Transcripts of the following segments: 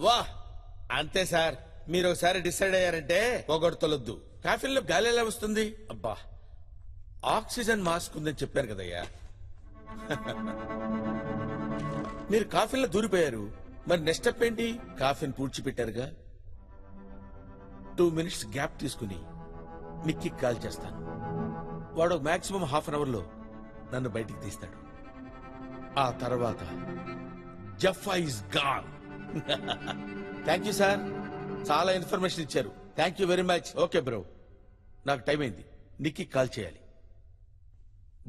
వా అంతే సార్, మీరు ఒకసారి డిసైడ్ అయ్యారంటే పోగొడతలొద్దు. కాఫీలో గాలి ఎలా వస్తుంది? అబ్బా, ఆక్సిజన్ మాస్క్ ఉందని చెప్పాను కదయ్యా. మీరు కాఫీలో దూరిపోయారు, మరి నెక్స్ట్ స్టెప్ ఏంటి? కాఫీని పూడ్చిపెట్టారుగా, 2 minutes గ్యాప్ తీసుకుని నిక్కి కాల్ చేస్తాను. వాడు మాక్సిమం హాఫ్ అన్ అవర్ లో నన్ను బయటికి తీస్తాడు. ఆ తర్వాత Jaffa is gone. Thank you sir, చాలా ఇన్ఫర్మేషన్ ఇచ్చారు. Thank you very much. Okay bro, నాకు టైం అయింది, నిక్కి కాల్ చేయాలి.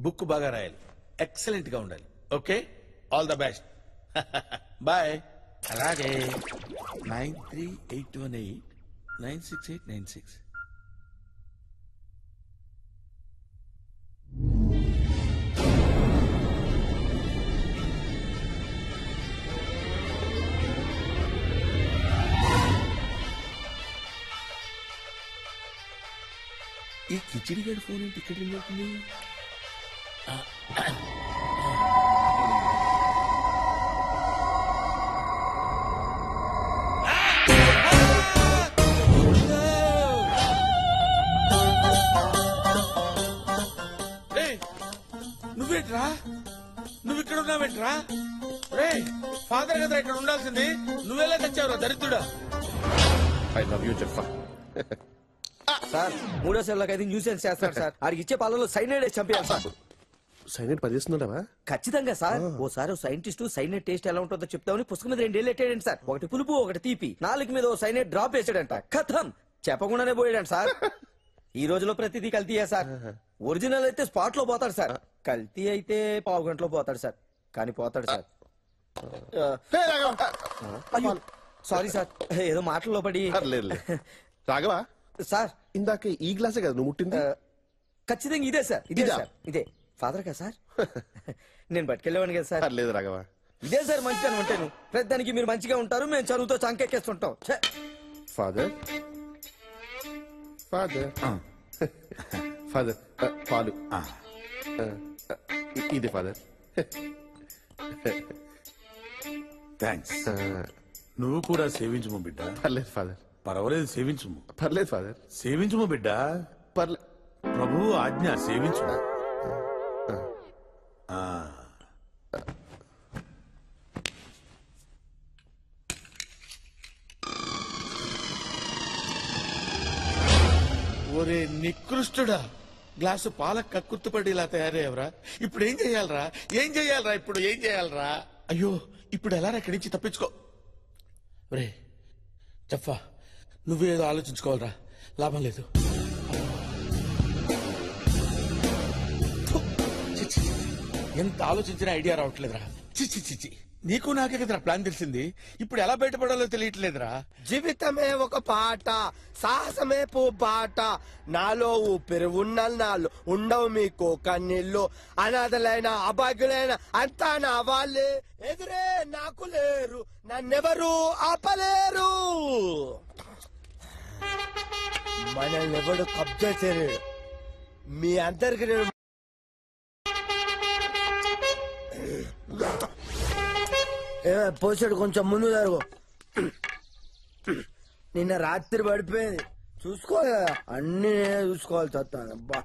బుక్ బాగా రాయాలి, ఎక్సలెంట్ గా ఉండాలి. Okay, all the best. Bye. అలాగే 9381896896. ఈ కిచిడిగడ్ ఫోన్ ఏంటి ఇక్కడ రింగ్ అవుతుంది? నువ్వేంట్రా, నువ్వు ఇక్కడ ఉన్నావేంట్రా? రే, ఫాదర్ కదా ఇక్కడ ఉండాల్సింది, నువ్వెలా తెచ్చావురా దరిద్రుడా? I love you Jaffa. Sir, 3వ సెల్లోకి అయితే న్యూసెన్స్ చేస్తాడు సార్. ఆడికి ఇచ్చే పాలలో సైనైడ్ చంపేయాలి సార్. సైనైడ్ పనిచేస్తున్నావా? ఖచ్చితంగా సార్. ఓసారి సైంటిస్ట్ సైనైడ్ టేస్ట్ ఎలా ఉంటుందో చెప్తామని పుస్తకం మీద 2 ఏళ్ళు ఎట్టాడండి సార్. ఒకటి పులుపు, ఒకటి తీపి. 4 మీద ఓ సైనైడ్ డ్రాప్ వేసాడంట. కథం చెప్పకుండానే పోయాడంట సార్. ఈ రోజులో ప్రతిదీ కల్తీయే సార్. ఒరిజినల్ అయితే స్పాట్ లో పోతాడు సార్, కల్తీ అయితే పావు గంటలో పోతాడు సార్. కానీ పోతాడు సార్. అయ్యో సారీ సార్, ఏదో మాటల్లో పడి. రాఘవా సార్, ఇందాక ఈ గ్లాసే కదా నువ్వు ముట్టింది? ఖచ్చితంగా ఇదే సార్, ఇదే సార్, ఇదే. ఫాదర్ కదా సార్? నేను పట్టుకెళ్ళేవాడిని కదా సార్. లేదు రాఘవా, ఇదే సార్ మంచిగా ఉంటాను. ప్రతిదానికి మీరు మంచిగా ఉంటారు, మేము చదువుతో చంకెక్కేస్తుంటాం. ఫాదర్ ఫాదర్ ఫాదర్ పాలు ఇది ఫాదర్. థ్యాంక్స్. నువ్వు కూడా సేవించుము బిడ్డ. పర్లేదు ఫాదర్. పర్వాలేదు, సేవించుము. పర్లేదు ఫాదర్. సేవించుము బిడ్డ. పర్లేదు. ప్రభువు ఆజ్ఞ, సేవించుము. ఒరే నికృష్టుడా, గ్లాసు పాల కక్కుర్తుపడి ఇలా తయారయ్యవరా? ఇప్పుడు ఏం చెయ్యాలరా? ఏం చెయ్యాలరా? ఇప్పుడు ఏం చెయ్యాలరా? అయ్యో, ఇప్పుడు ఎలా ఇక్కడి నుంచి తప్పించుకో? రే జఫా, నువ్వేదో ఆలోచించుకోవాలరా, లాభం లేదు. ఎంత ఆలోచించినా ఐడియా రావట్లేదురా. చిచ్చి చిచ్చి, నీకు నాకే కదరా ప్లాన్ తెలిసింది. ఇప్పుడు ఎలా బయటపడాలో తెలియట్లేదురా. జీవితమే ఒక పాట, సాహసమే బాట, నాలో ఊపిరి ఉన్నల్ నాలో ఉండవు మీకు కన్నీళ్ళు. అనాథలైన అభాగ్యులైన అంతా నా వాళ్ళే, ఎదురే నాకు లేరు, నన్నెవరు ఆపలేరు. మనల్ని ఎవడు కబ్జా చేయలేడు. మీ అందరికి నేను పోసాడు, కొంచెం ముందు జరుగు. నిన్న రాత్రి పడిపోయింది, చూసుకోవాలి కదా, అన్ని నేనే చూసుకోవాలి. అబ్బా,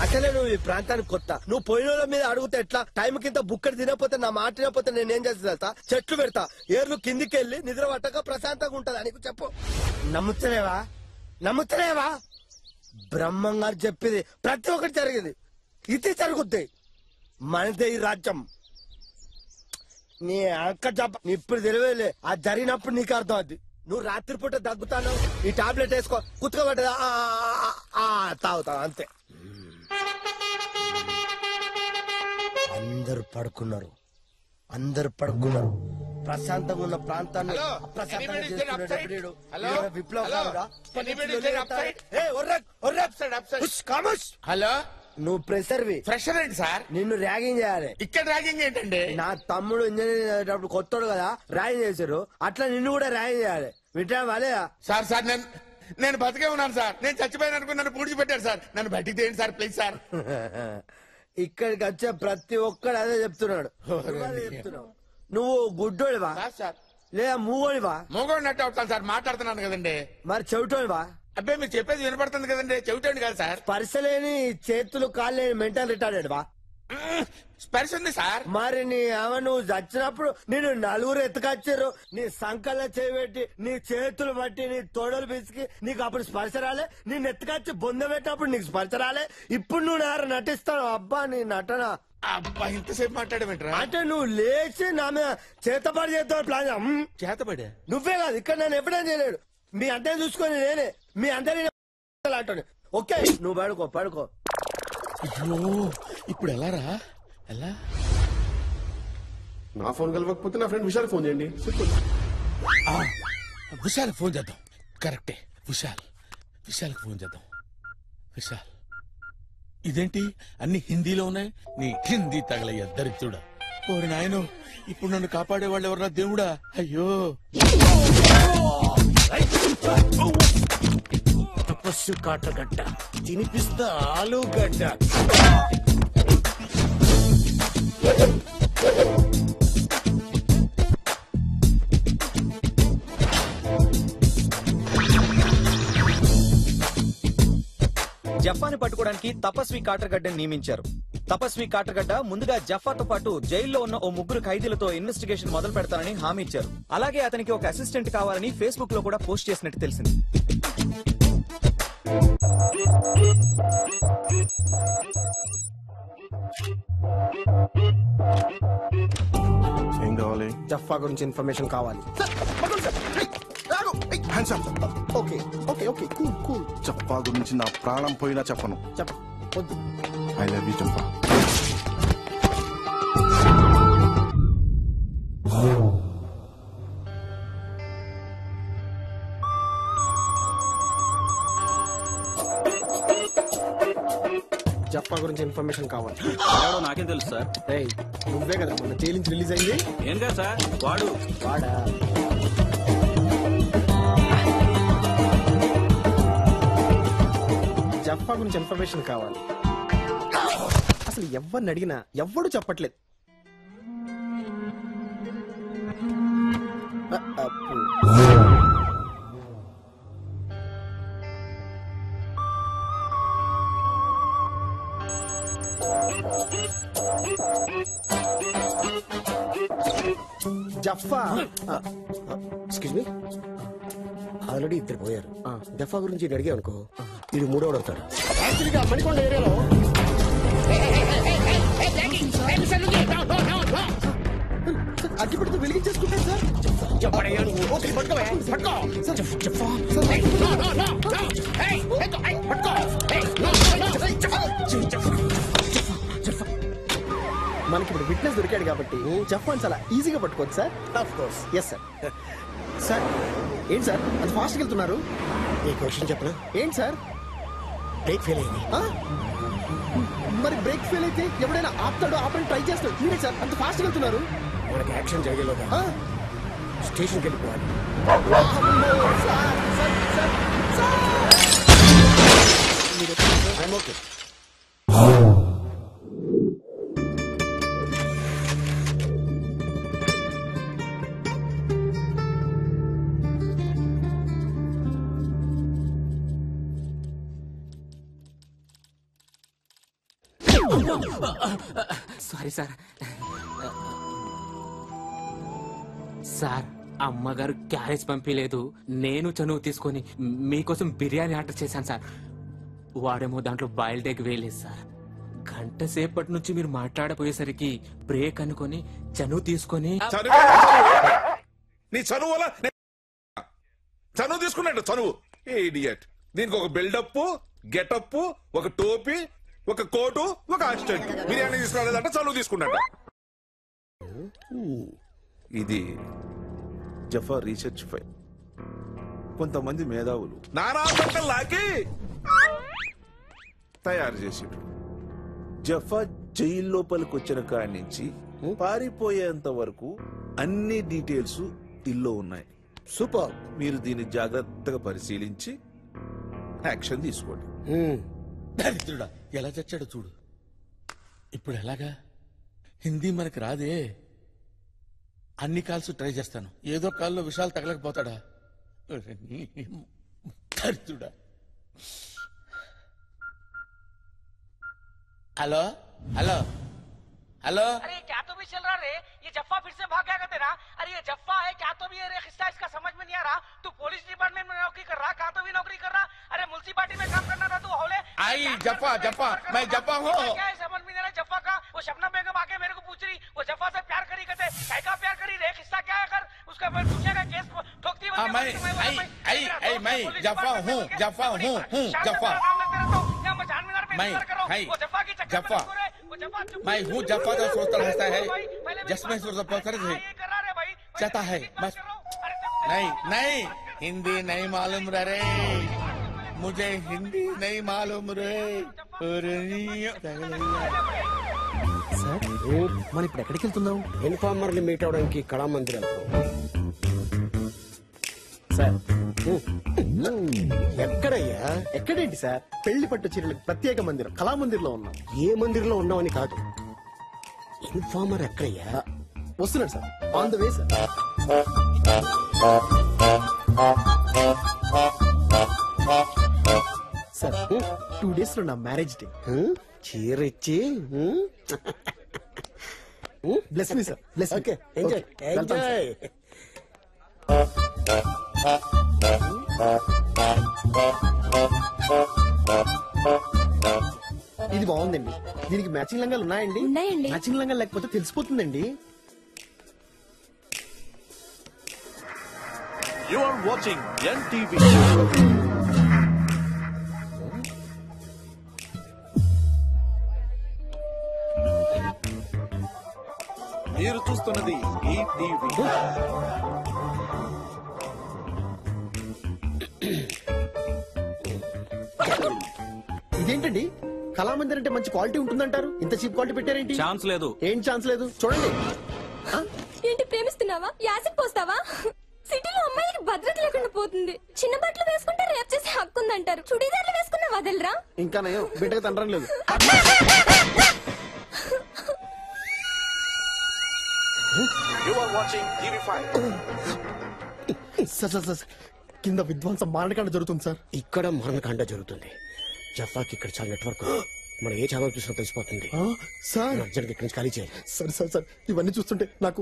అసలే నువ్వు ఈ ప్రాంతానికి కొత్త. నువ్వు పోయిన మీద అడుగుతా ఎట్లా? టైం కింద బుక్కడి తినకపోతే, నా మాట తినకపోతే నేనేం చేస్తా? చెట్లు పెడతా, ఏర్లు కిందికి వెళ్ళి నిద్ర పట్టక ప్రశాంతంగా ఉంటదా నీకు? చెప్పు. నమ్ముతలేవా? నమ్ముతలేవా? బ్రహ్మం గారు చెప్పింది ప్రతి ఒక్కటి జరిగింది, ఇది జరుగుద్ది. మనదే ఈ రాజ్యం. నీ అక్క చెప్ప ఇప్పుడు తెలియలే, అది జరిగినప్పుడు నీకు అర్థం అవుద్ది. నువ్వు రాత్రిపూట దగ్గుతాను, ఈ టాబ్లెట్ వేసుకో, కుతుకోబడ్డదా తాగుతావు అంతే. అందరు పడుకున్నారు, అందరు పడుకున్నారు. ప్రశాంతంగా ఉన్న ప్రాంతాన్ని అప్రశాంతంగా చేసుకునేటప్పుడు విప్లవకారుడా? హలో, నువ్వు ప్రెషర్వి. ఫ్రెషర్ ఏంటి సార్? నిన్ను ర్యాగింగ్ చేయాలి. ఇక్కడ ర్యాగింగ్ ఏంటండి? నా తమ్ముడు ఇంజనీరింగ్ చదివేటప్పుడు కొత్తడు కదా, ర్యాగింగ్ చేశారు. అట్లా నిన్ను కూడా ర్యాగింగ్ చేయాలి. వింటా వాలేదా? సార్ సార్ నేను బతికే ఉన్నాను సార్. నేను చచ్చిపోయాను అనుకుని నన్ను పూడ్చిపెట్టారు సార్. నన్ను బయటికి తీయండి సార్, ప్లీజ్ సార్. ఇక్కడికి వచ్చే ప్రతి ఒక్కడు అదే చెప్తున్నాడు. నువ్వు గుడ్డోడివా? సార్ లేదా మూగోనివా మోగోడినట్టు అవుతాను సార్, మాట్లాడుతున్నాను కదండి. మరి చెవిటోనివా? అబ్బాయి మీరు చెప్పేది వినపడుతుంది కదండి, చెవిటండి కాదు సార్. స్పర్శలేని చేతులు కాళ్ళు లేని మెంటల్ రిటార్డెడ్ వా? స్పర్శ ఉంది సార్. మరి నీ ఆమె నువ్వు చచ్చినప్పుడు నేను నలుగురు ఎత్తుకొచ్చారు, నీ సంకల్లో చేయబెట్టి నీ చేతులు బట్టి నీ తోడలు పిసికి నీకు అప్పుడు స్పర్శ రాలే, నేను ఎత్తుకొచ్చి బొంద పెట్టినప్పుడు నీకు స్పర్శ రాలే. ఇప్పుడు నువ్వు నారు నటిస్తావు. అబ్బా నీ నటన. అబ్బా ఇంతసేపు మాట్లాడమేంట్రా? అంటే నువ్వు లేచి నా మీద చేతపాటు చేస్తావు ప్లాన్. చేతపడే నువ్వే కాదు, ఇక్కడ నన్ను ఎప్పుడైనా చేయలేడు. మీ అంటే చూసుకొని నేనే మీ అందరి అంటాను. ఓకే నువ్వు పడుకో. అయ్యో ఇప్పుడు ఎలా రా? ఎలా? నా ఫోన్ కలవకపోతే నా ఫ్రెండ్ విశాల్ ఫోన్ చేయండి. సింపుల్. విశాల్ ఫోన్ చేద్దాం. కరెక్టే, విశాల్కి ఫోన్ చేద్దాం. విశాల్, ఇదేంటి అన్ని హిందీలో ఉన్నాయి? నీ హిందీ తగలయ్య దరిద్రుడా. ఓరి నాయనో, ఇప్పుడు నన్ను కాపాడే వాళ్ళు ఎవరన్నా దేవుడా? అయ్యో తపస్సు కాటగడ్డ తినిపిస్తా ఆలుగడ్డ. జఫాని పట్టుకోవడానికి తపస్వి కాటర్గడ్డని నియమించారు. తపస్వి కాటర్గడ్డ ముందుగా జఫాతో పాటు జైల్లో ఉన్న ఓ ముగ్గురు ఖైదీలతో ఇన్వెస్టిగేషన్ మొదలు పెడతానని హామీ ఇచ్చారు. అలాగే అతనికి ఒక అసిస్టెంట్ కావాలని ఫేస్బుక్ లో కూడా పోస్ట్ చేసినట్టు తెలిసింది. ఏం కావాలి? జఫా గురించి ఇన్ఫర్మేషన్ కావాలి. Okay cool. చెప్పా గురించి నా ప్రాణం పోయినా చెప్పను. చెప్పు. ఐ లవ్ యూ చెప్పా. జఫా గురించి ఇన్ఫర్మేషన్ కావాలి. నాకేం తెలుసు సార్. ఏయ్, నువ్వే కదా మొన్న జైలు నుంచి రిలీజ్ అయింది. ఏం కాదు సార్, వాడా జఫా గురించి ఇన్ఫర్మేషన్ కావాలి. అసలు ఎవరిని అడిగినా ఎవ్వడు చెప్పట్లేదు. జఫా ఎక్స్క్యూజ్ మీ, ఆల్రెడీ ఇద్దరు పోయారు. జఫా గురించి ఇది అడిగా అనుకో, ఇది మూడోడు అవుతాడు. యాక్చువల్గా మణికొండ ఏరియాలో అగ్గి పెడితే వెలిగించేసుకుంటారు సార్. మనకి ఇప్పుడు విట్నెస్ దొరికాడు కాబట్టి జఫాన్ చాలా ఈజీగా పట్టుకోవచ్చు sir. Of course. Yes sir. Sir ఏంటి సార్ అంత ఫాస్ట్గా వెళ్తున్నారు? ఏ క్వశ్చన్ చెప్పనా? ఏంటి సార్? బ్రేక్ ఫెయిల్ అయింది. మరి బ్రేక్ ఫెయిల్ అయితే ఎవడైనా ఆపని ట్రై చేస్తాడు. మీరే సార్ అంత ఫాస్ట్ వెళ్తున్నారు. మనకి యాక్షన్ జరిగేలోగా స్టేషన్కి వెళ్ళిపోవాలి. ఓకే. Sorry sir. సార్ అమ్మగారు క్యారేజ్ పంపించలేదు. నేను చనువు తీసుకొని మీకోసం బిర్యానీ ఆర్డర్ చేశాను సార్. వాడేమో దాంట్లో బాయిల్డ్ ఎగ్ వేయలేదు సార్. గంట సేపటి నుంచి మీరు మాట్లాడపోయేసరికి బ్రేక్ అనుకొని చనువు తీసుకొని నీ చనువు వల్ల చనువు తీసుకున్నాడు. చనువు ఇడియట్. దీనికి ఒక బిల్డప్, గెటప్, ఒక టోపీ, ఒక కోటు, ఒక అసిస్టెంట్. బిర్యానీ తీసుకురాలేదంట, చనువు తీసుకున్నట్ట. ఇది జఫా రీసెర్చ్ ఫైల్. కొంతమంది మేధావులు నానా లాకి తయారు చేసిండ్రు. జఫా జైలు లోపలికి వచ్చిన కాడి నుంచి పారిపోయేంత వరకు అన్ని డీటెయిల్స్ ఇల్లో ఉన్నాయి. సూపర్. మీరు దీన్ని జాగ్రత్తగా పరిశీలించి యాక్షన్ తీసుకోండి. దరిద్రుడా ఎలా చచ్చాడో చూడు. ఇప్పుడు ఎలాగా? హిందీ మనకు రాదే. అన్ని కాల్స్ ట్రై చేస్తాను. ఏదో కాల్లో విషయాలు తగలకపోతాడా? ఖర్చుడా. Hello hello hello. अरे क्या तो भी चल रहा रे, ये जफ्फा फिर से भाग गया क्या तेरा? अरे ये जफ्फा है क्या तो भी, अरे किस्सा इसका समझ में नहीं आ रहा। तू पुलिस डिपार्टमेंट में नौकरी कर रहा, कहाँ तो भी नौकरी कर रहा। अरे मुल्सिपालिटी में काम करना था तू हौले। आई जफ्फा जफ्फा मैं जफ्फा हूँ। क्या है समझ में नहीं आ रहा जफ्फा का। वो शबनम बेगम आके मेरे को पूछ रही वो जफ्फा से प्यार करी कहते काय का प्यार करी रे, किस्सा क्या है कर उसका फिर पूछने का केस ठोकती मैं जफ्फा हूँ जफ्फा हूँ जफ्फा जफ्फा मैं हूँ जफ्फा तो सोचता रहता है जिसमें चाहता है बस। नहीं नहीं हिंदी नहीं मालूम रे, मुझे हिंदी नहीं मालूम रे। సార్ మనం ఇప్పుడు ఎక్కడికి వెళ్తున్నాం? ఇన్ఫార్మర్ ని మీట్ అవడానికి కళామందిర్ సార్ ఎక్కడయ్యా? ఎక్కడేంటి సార్? పెళ్లి పట్టు చీరలకు ప్రత్యేక మందిరం కళామందిర్ లో ఉన్నాం. ఏ మందిర్లో ఉన్నామని కాదు, ఇన్ఫార్మర్ ఎక్కడయ్యా? వస్తున్నాడు sir, on the way sir. Sir 2 days లో నా మ్యారేజ్ డే. చీర ఇచ్చి bless me sir, bless. Okay, enjoy enjoy. ఇది బాగుందండి. దీనికి మ్యాచింగ్ లంగాలు ఉన్నాయండి? ఉన్నాయండి. మ్యాచింగ్ లంగాలు లేకపోతే తెలిసిపోతుందండి. You are watching NTV. మీరు చూస్తున్నది ఈటీవీ. ఇదేంటండి, కళామందిర్ అంటే మంచి క్వాలిటీ ఉంటుందంటారు, ఇంత చీప్ క్వాలిటీ పెట్టారేంటి? ఛాన్స్ లేదు. ఏం ఛాన్స్ లేదు? చూడండి. ఏంటి ప్రేమిస్తున్నావా? యాసిడ్ పోస్తావా? సిటీలో అమ్మాయిలకి భద్రత లేకుండా పోతుంది. చిన్న బట్టలు వేసుకుంటే రేప్ చేసే హక్కు ఉందంటారు. చుడీదార్లు వేసుకున్న వదలరా? ఇంకా నయం, బిడ్డగా తండ్రం లేదు. You are watching TV5. Sir sir sir, కింద విధ్వంసం మారణకాండ జరుగుతుంది సార్. ఇక్కడ మరణకాండ జరుగుతుంది. జఫాకి ఇక్కడ చాలా నెట్వర్క్, మనం ఏ ఛానల్ చూసినా తెలిసిపోతుంది. సార్ అర్జెంట్ ఇక్కడి నుంచి ఖాళీ చేయాలి. సార్ సార్ సార్, ఇవన్నీ చూస్తుంటే నాకు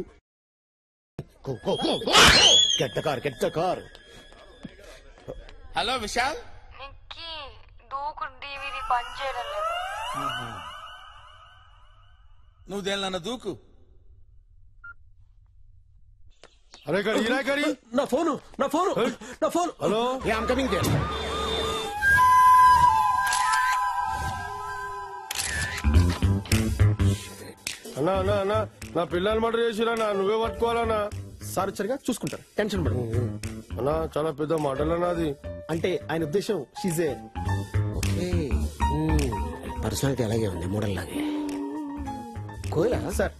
get the car, get the car. Hello Vishal. దూకు డివిడి పనిచేయడం లేదు. నువ్వు దేనిలన్నా దూకు. అరే గడి నా ఫోను, నా ఫోను, నా phone. Hello, I'm coming there. అన్నా అన్నా అన్నా, నా పిల్లలు మర్డర్ చేసిరా, నువ్వే పట్టుకోవాలన్నా. సార్ వచ్చారుగా, చూసుకుంటారు, టెన్షన్ పడు. అన్నా చాలా పెద్ద మాటలన్నా అది. అంటే ఆయన ఉద్దేశం షీజే. ఓకే, పర్సనాలిటీ అలాగే ఉంది, మోడల్ లాగే. కోయలా sir,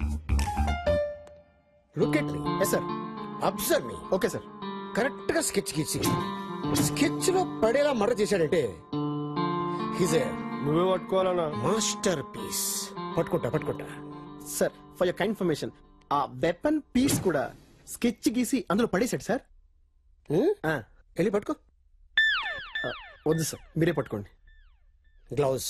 look at me. Yes sir. Observe me. Okay sir. Correct గా స్కెచ్ గీసి స్కెచ్ లో పడేలా మర్డర్ చేశాడంటే హిజ్ ఏ నువ్వే పట్టుకోవాలన్నా. Master piece. పట్టుకుంటా పట్టుకుంటా. Sir for your kind information, ఆ వెపన్ పీస్ కూడా స్కెచ్ గీసి అందులో పడేశాడు సార్. వెళ్ళి పట్టుకో. వద్దు సార్, మీరే పట్టుకోండి. గ్లౌజ్.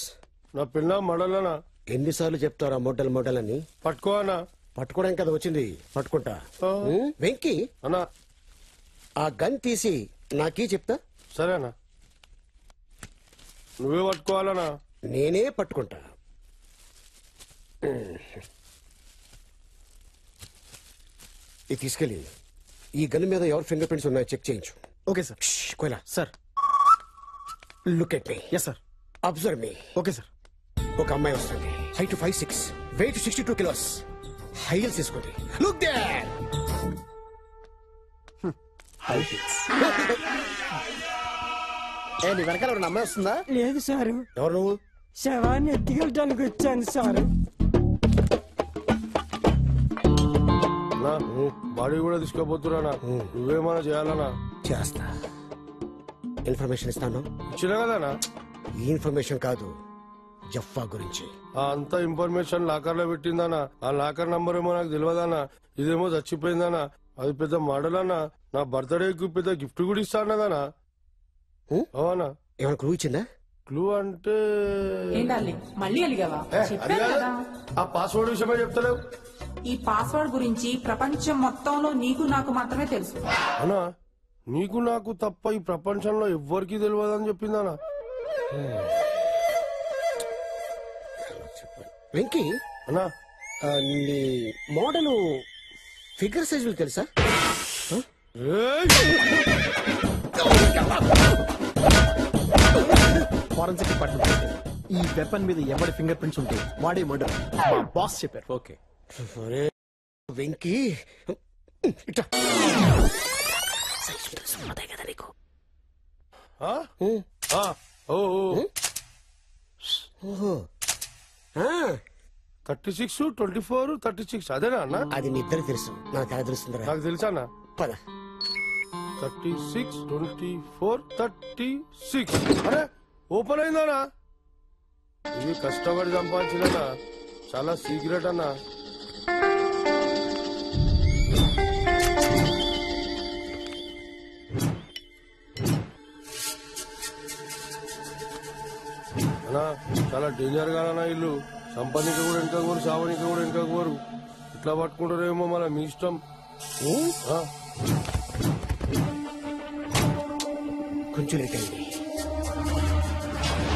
నా పిల్ల మడలనా. ఎన్నిసార్లు చెప్తారా మోడల్ మోడల్ అని? పట్టుకోనా. పట్టుకోవడానికి కదా వచ్చింది, పట్టుకుంటా. వెంకీ అన్నా, ఆ గన్ తీసి నాకీ చెప్తా. సరేనా, నువ్వే పట్టుకోవాలనా. నేనే పట్టుకుంటా. ఇది తీసుకెళ్ళి ఈ గన్ మీద ఎవరి ఫింగర్ ప్రింట్స్ ఉన్నాయో చెక్ చేయించు. Okay sir. కోయలా sir. Look at me. Yes sir. Observe me. Okay sir. ఒక అమ్మాయి వస్తుంది, height 5'6", weight 62 kilos, high heels తీసుకుంది. Look there. ఏ నీ వెనకాల ఒక అమ్మాయి వస్తుందా? లేదు సారు, ఎవరు నువ్వు? శవాన్ని ఎత్తికెళ్ళడానికి వచ్చాను సారు. బాడీ కూడా తీసుకోపోతున్నా, నువ్వేమన్నా చేయాలనా? చేస్తా. ఇన్ఫర్మేషన్ ఇస్తాను. ఇచ్చిన కదనా? ఈ ఇన్ఫర్మేషన్ కాదు, జఫ్ఫా గురించి. అంత ఇన్ఫర్మేషన్ లాకర్ లో పెట్టిందనా? ఆ లాకర్ నంబర్ ఏమో నాకు తెలియదనా. ఇదేమో చచ్చిపోయిందనా, అది పెద్ద మోడల్ అన్నా. నా బర్త్డేకి పెద్ద గిఫ్ట్ కూడా ఇస్తా అన్నదానా. అవునా? ఏమైనా క్లూ ఇచ్చిందా? క్లూ అంటే మళ్ళీ అలిగావా? అది కాదు. ఆ పాస్వర్డ్ విషయమే చెప్తలేవు. ఈ పాస్వర్డ్ గురించి ప్రపంచం మొత్తంలో నీకు నాకు మాత్రమే తెలుసు. అన్నా నీకు నాకు తప్ప ఈ ప్రపంచంలో ఎవ్వరికీ తెలియదని చెప్పిందనా. వెంకీ అన్నా నీ మోడల్ ఫిగర్ సైజులు తెలుసా? ఫారెన్సిక్ డిపార్ట్మెంట్ ఈ వెపన్ మీద ఎవరి ఫింగర్ ప్రింట్స్ ఉంటే వాడే మర్డర్. మా బాస్ చెప్పారు. ఓకే. వెంకీ అదే కదా నీకు. 36, 24, 36 అదేనా అన్న? అది నీ ఇద్దరు తెలుసు, నాకు ఎలా తెలుస్తుందా? నాకు తెలుసా అన్న. పద. 36, 24, 36. అరే ఓపెన్ అయిందనా? ఇది కష్టపడి సంపాదించిన చాలా సీక్రెట్ అన్నా. అన్నా చాలా డేంజర్ గా అన్నా ఇల్లు. సంపాదిక కూడా వెనక కోరు, సావనిక కూడా వెనక కోరు. ఇట్లా పట్టుకుంటారేమో మన మీ ఇష్టం. కొంచెం లేట్ అయింది.